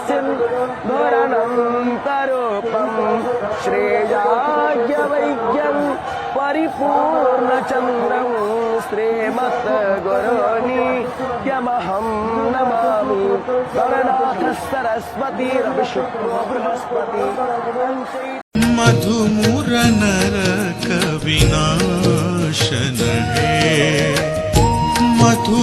सिन्धुरनन्तरूपं श्रेयाज्ञवैज्ञं परिपूर्णचन्द्रं श्रीमद्गुरोनित्यमहं नमामि। गणनाथ सरस्वती रविशुक्रो बृहस्पति मधुमुर नरक विनाशन है मधु